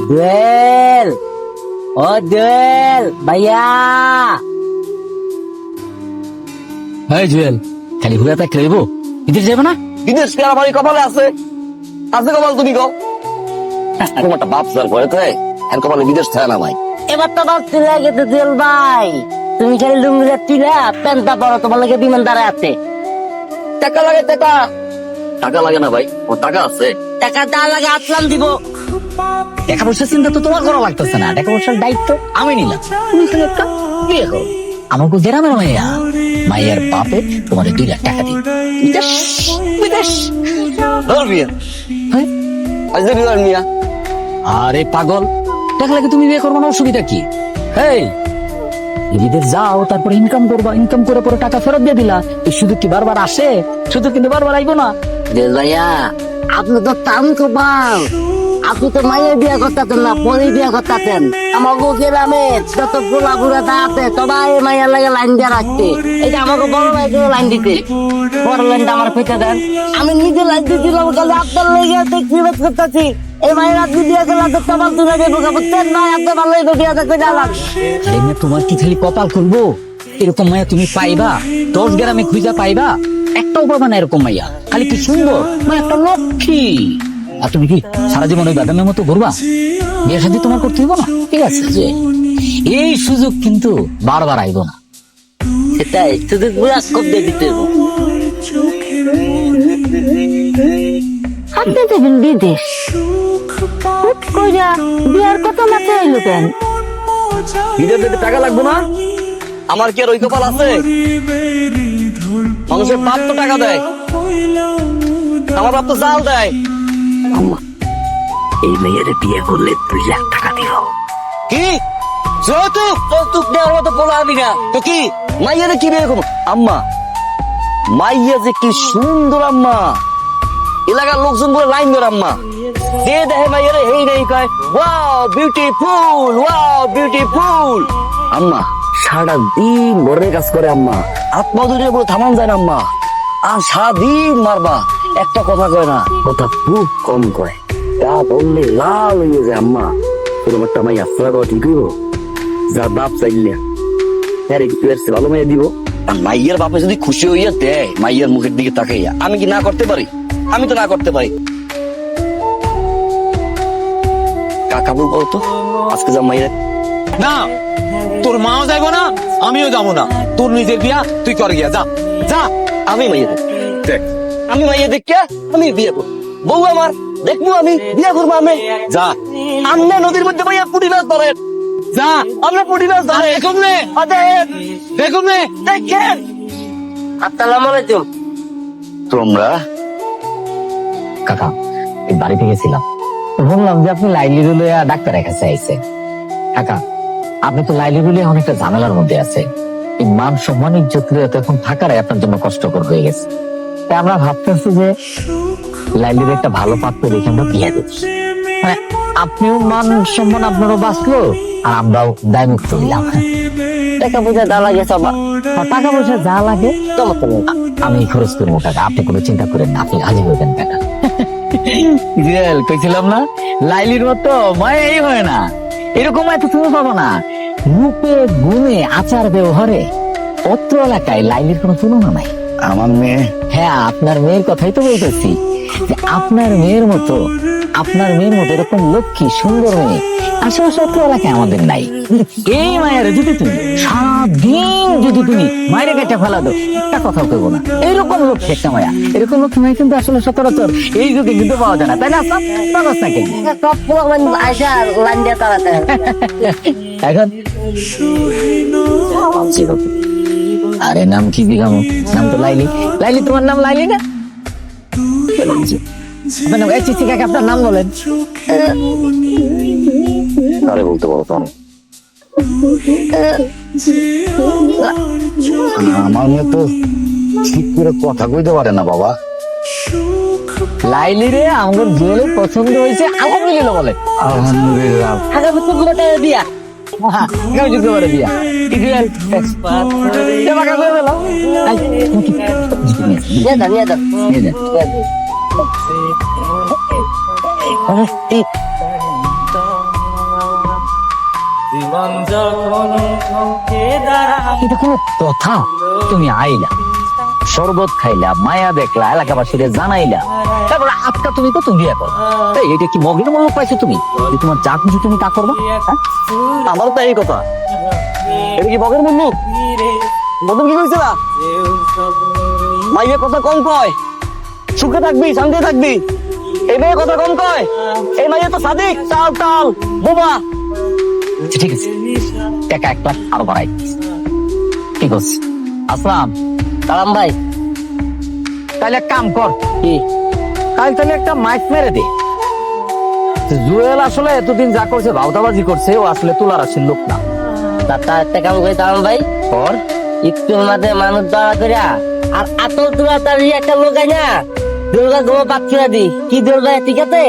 জুয়েল, ও জুয়েল ভাইয়া। হ্যাঁ জুয়েল, খালি ঘুরে তা খেলবো, বিদেশ যাবে না? বিদেশ কি আমার কপালে আছে? আছে কপাল, তুমি কও। তোমারটা বাপ স্যার করে তো এর কপালে বিদেশ থাকে না ভাই। এবার তো বাপ তুলে গেছে জুয়েল ভাই, তুমি খালি লুঙ্গিটা তুলে প্যান্টটা পরো, তোমার লাগে বিমান দাঁড়ায় আছে। টাকা লাগে টাকা। টাকা লাগে না ভাই, ওর টাকা আছে। টাকা দেওয়া লাগে, আসলাম দিব। টাকা পয়সার চিন্তা তো তোমার করা লাগতেছে না, টাকা পয়সার দায়িত্ব আমি নিলাম। তুমি খালি একটা বিয়ে করো, আমাকে গ্রামের মাইয়া, মাইয়ার বাপে তোমার 2 লাখ টাকা দিই। বিদেশ বিদেশ ধর বিয়ে। হ্যাঁ? আজ দেখি ধর মিয়া। আরে পাগল, টাকা লাগে তুমি বিয়ে করবো না, অসুবিধা কি? এই বিদেশ যাও, তারপরে ইনকাম করবা, ইনকাম করে পরে টাকা ফেরত দিয়ে দিলা। এই সুযোগ কি বারবার আসে? সুযোগ কিন্তু বারবার আইবো না। ভাইয়া আপনি তো টান কপাল, আপনি তো মাইয়ের বিয়ে করতেন না, পরে বিয়ে করতেন। আমাকে গ্রামে যত পোলা পুরা আছে সবাই মাইয়ার লাগে লাইন দিয়ে রাখতে। এটা আমাকে বড় ভাই লাইন দিতে, বড় লাইনটা আমার পেতে দেন। আমি নিজে লাইন দিয়েছিলাম, খালি আপনার লেগে দেখছি করতেছি। এই মায়ের আপনি বিয়ে করলে তো কপাল তুলে দেবো, বুঝছেন ভাই? আপনি ভালো বিয়ে দেখতে গেলাম। তোমার কি খালি কপাল খুলবো? এরকম মায়া তুমি পাইবা? 10 গ্রামে খুঁজা পাইবা? একটাও পাবা না এরকম মাইয়া। খালি কি সুন্দর, মানে একটা লক্ষ্মী। আর তুমি কি সারা জীবন ওই বাদামের মতো ঘুরবা? বিয়ে শাদী তোমার করতে হইব না? ঠিক আছে, যে এই সুযোগ কিন্তু বারবার আইব না। সেটাই সুযোগ পুরা কব দিয়ে দিতে হইব। আপনি যাবেন বিদেশ, কইরা বিয়ার কথা মাথায় এলো কেন? বিদেশ যেতে টাকা লাগবে না? আমার কি আর ওই কপাল আছে? মানুষের বাপ তো টাকা দেয়, আমার বাপ তো চাল দেয়। আম্মা, এই মেয়ের বিয়ে করলে 2 লাখ টাকা দিব। কি যৌতুক? যৌতুক দেওয়ার মতো বলা আমি না তো কি? মাইয়ারে কি বিয়ে করবো? আম্মা, মাইয়া যে কি সুন্দর আম্মা, এলাকার লোকজন বলে লাইন ধরে আম্মা। যে দেখে মাইয়ারে হেই নেই কয় ওয়াও বিউটিফুল, ওয়াও বিউটিফুল। আম্মা সারা দিন ঘরের কাজ করে আম্মা, আত্মা ধরে বলে থামান যায় না আম্মা। আর সারাদিন মারবা, একটা কথা কয় না, কথা খুব কম কয়। তা বললে লাল হয়ে যায় আম্মা। তোর একটা মাই আশ্রয় করা ঠিক হইব? যার বাপ চাইলে হ্যাঁ একটু এসছে ভালো মাইয়া দিব। আর মাইয়ের বাপে যদি খুশি হইয়া দেয় মাইয়ের মুখের দিকে তাকাইয়া, আমি কি না করতে পারি? আমি তো না করতে পারি। কাকা বলতো আজকে যা মাইয়া না, তোর মাও যাইবো না, আমিও যাবো না। তোর নিজের বিয়া তুই কর গিয়া, যা যা। আমি মাইয়া দেখ, আমি মাইয়া দেখ কে আমি বিয়ে করবো। বউ আমার দেখবো, আমি বিয়ে করবো। আমি যা, আমনে নদীর মধ্যে মাইয়া পুটি মাছ ধরেন, যা। আমরা পুটি মাছ ধরে দেখুন রে, দেখুন রে। দেখেন। আসসালামু আলাইকুম। তোমরা কাকা, এই বাড়িতে গেছিলাম, বললাম যে আপনি লাইলির লইয়া ডাক্তারের কাছে আইছেন। কাকা, আপনি তো লাইলির লইয়া অনেকটা ঝামেলার মধ্যে আছে। এই মান সম্মান ইজ্জত লইয়া তো এখন থাকারাই আপনার জন্য কষ্টকর হয়ে গেছে। তাই আমরা ভাবতেছি যে লাইলির একটা ভালো পাত্র দেখে আমরা বিয়ে দিচ্ছি, মানে আপনিও মান সম্মান আপনারও বাঁচলো, আর আমরাও দায় মুক্ত দিলাম। টাকা পয়সা যা লাগে সব, টাকা পয়সা যা লাগে আমি খরচ করবো টাকা, আপনি কোনো চিন্তা করেন না, আপনি হাজির হইবেন টাকা। কইছিলাম না, লাইলির মতো মায়াই হয় না, এরকম এত তুমি পাবো না। রূপে গুণে আচার ব্যবহারে অত্র এলাকায় লাইলির কোনো তুলনা নাই। আমার মেয়ে, হ্যাঁ আপনার মেয়ের কথাই তো বলতেছি, যে আপনার মেয়ের মতো এরকম লক্ষ্মী সুন্দর মেয়ে আশেপাশে অত্র এলাকায় আমাদের নাই। এই মায়ের যদি তুমি সারাদিন যদি তুমি মায়ের কাছে ফেলা দো, একটা কথাও কেবো না। এইরকম লক্ষ্মী একটা মায়া, এরকম লক্ষ্মী মায়া কিন্তু আসলে সচরাচর এই যুগে কিন্তু পাওয়া যায় না, তাই না? পারস না কেন? এখন আরে নাম কি দিগামো? নাম তো লাইলি। লাইলি, তোমার নাম লাইলি না? আপনার নাম বলেন। আরে বলতে বলো তো। আমার মেয়ে তো ঠিক করে কথা কইতে পারে না বাবা। লাইলি রে আমার জুয়েলের পছন্দ হয়েছে, আলহামদুলিল্লাহ বলে। আলহামদুলিল্লাহ। আগামী শুক্রবারে বিয়া, আগামী শুক্রবারে বিয়া। কি জুয়েল টাকা করে দিলাম। নিয়ে যান, নিয়ে যান, নিয়ে যান। এটা কোনো কথা? তুমি আইলা, শরবত খাইলা, মায়া দেখলা, এলাকাবাসীরে জানাইলা, তারপরে আজকা তুমি তো তুমি বিয়ে করো। এই, এটা কি মগের মূল্য পাইছো তুমি যে তোমার যা খুশি তুমি তা করবা? হ্যাঁ? আমারও তো এই কথা। এটা কি বগের বন্ধু? বন্ধু কি কইছিলা? মাইয়ের কথা কম কয়, সুখে থাকবি, শান্তি থাকবি। এই মেয়ে কথা কম কয়, এই মাইয়া তো সাদিক, তাল তাল বোবা। আচ্ছা, ঠিক আছে, টাকা 1 লাখ আরো বাড়াই। ঠিক আছে, আসলাম কালাম ভাই, তাহলে এক কাম কর, কি কাল তাহলে একটা মাইক মেরে দে। জুয়েল আসলে এতদিন যা করছে, ভাওতাবাজি করছে, ও আসলে তোলার আসল লোক না। তারটা একটা কাম করে কালাম ভাই, কর। একটুর মাঝে মানুষ দাঁড়া করিয়া আর আতল তুলা তার একটা লোক আই না, দুর্গা গোমা পাচ্ছি না দি কি দুর্গা, ঠিক আছে?